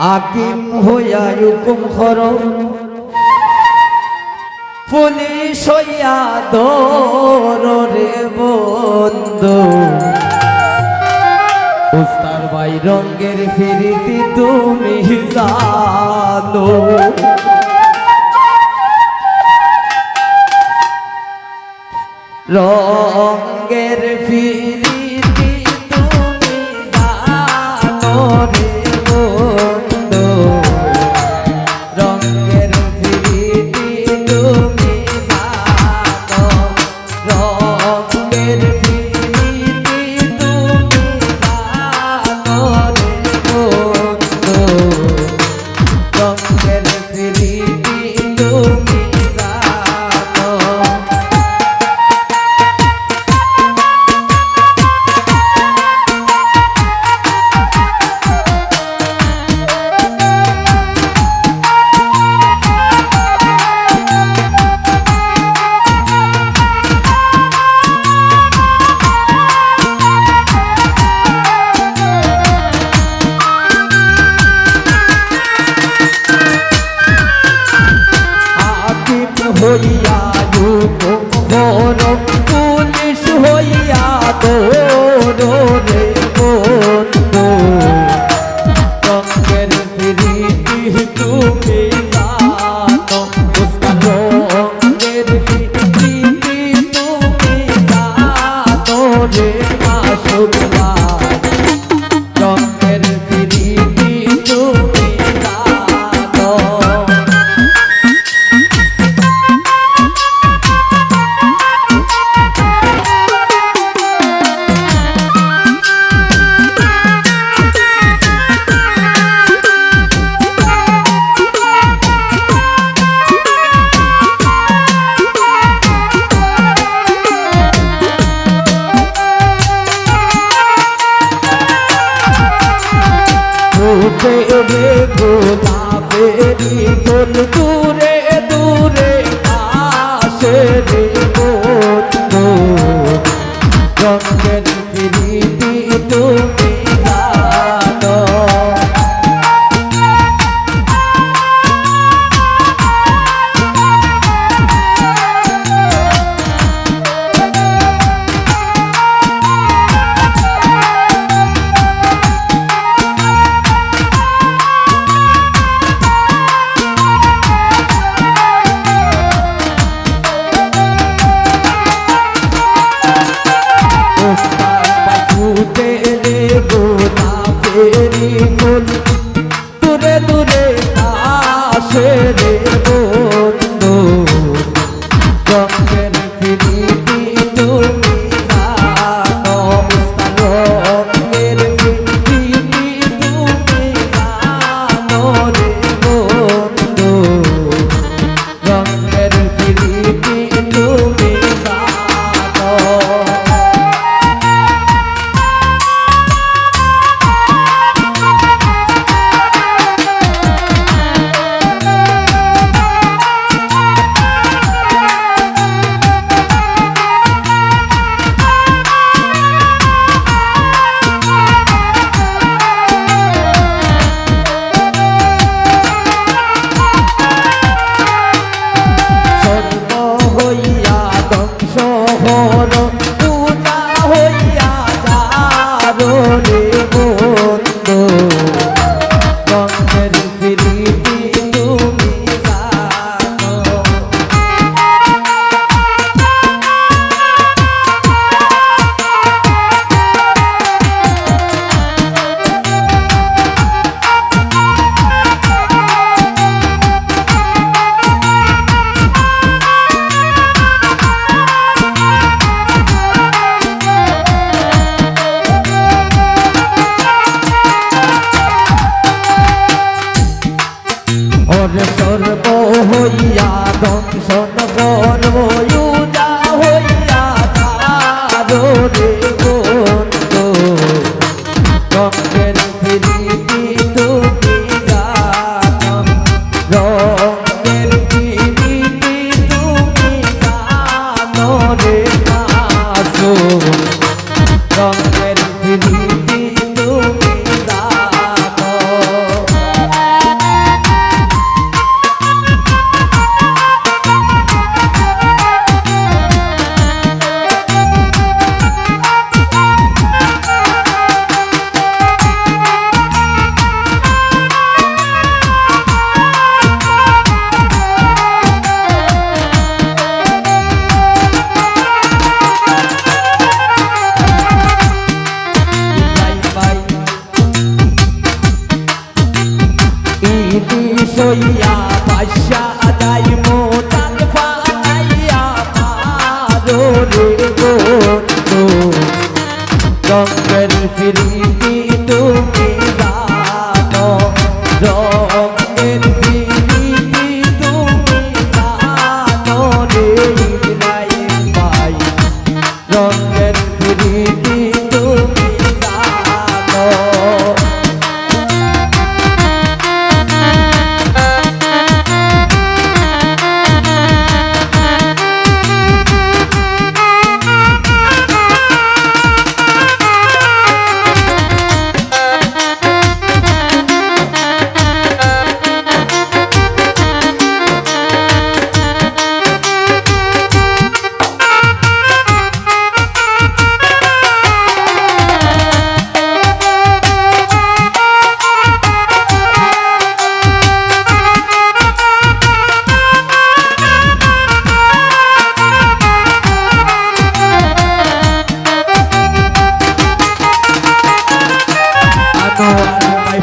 হাকিম হইয়া হুকুম করো, পুলিশ হইয়া ধরো রে বন্ধু। উস্তার ভাই রঙের ফিরিতি তুমি জানো, রঙের ফিরিতি তুমি জানো রে বন্ধু, রঙের ফিরিতি তুমি জানো, রঙের ফিরিতি তুমি জানো রে বন্ধু, রঙের ফিরিতি তুমি জানো। হইয়া হুকুম করো, পুলিশ হইয়া ধরো রে বন্ধু, রঙের ফিরিতি তুমি জানো, রঙের ফিরিতি তুমি জানো রে মাসুদ ভাই, রঙের ফিরিতি তুমি জানো। রে গোলাপেরি ফুল দূরে দূরে আসে রে বন্ধু, রঙের ফিরিতি তুমি জানো, গোলাপেরি ফুল দূরে দূরে আসে রে বন্ধু, রঙের ফিরিতি তুমি জানো, রঙের ফিরিতি তুমি জানো রে বন্ধু, রঙের ফিরিতি তুমি জানো। সর্ব হইয়া দংশন করব ইউদা হইয়া তারো রে বন্ধু, রঙের ফিরিতি তুমি জানো, রঙের ফিরিতি তুমি জানো রে মাসুদ, রঙের ফিরিতি তুমি জানো। প্রীতি সইয়া বাসা যাই মোতাল ফানাইয়া মারো রে বন্ধু রঙের প্রীতি তুমি জানো রঙের প্রীতি তুমি জানো রে ইব্রাহিম ভাই রঙের প্রীতি তুমি জানো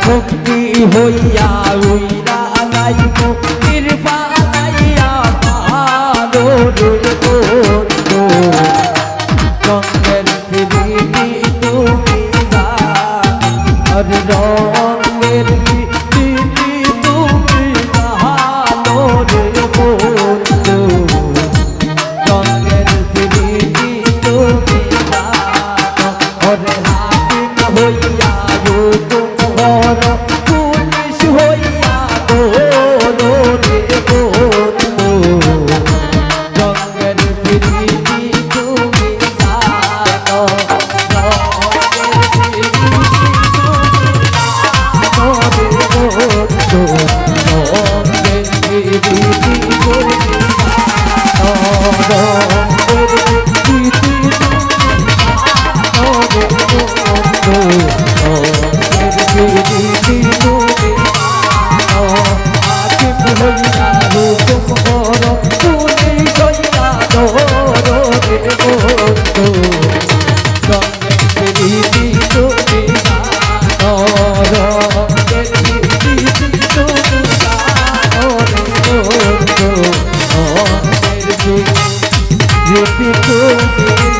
ভক্তি হইয়া উইরা যাই মুক্তির পালাইয়া ভালো রে বন্ধু রঙের প্রীতি তুমি জানো রঙের প্রীতি তুমি জানো রে বন্ধু রঙের প্রীতি তুমি জানো ওরে হাকিম হইয়া পুলিশ হইয়া বলো রে বন্ধু রঙের প্রীতি তুমি জানো রঙের প্রীতি You'll be good.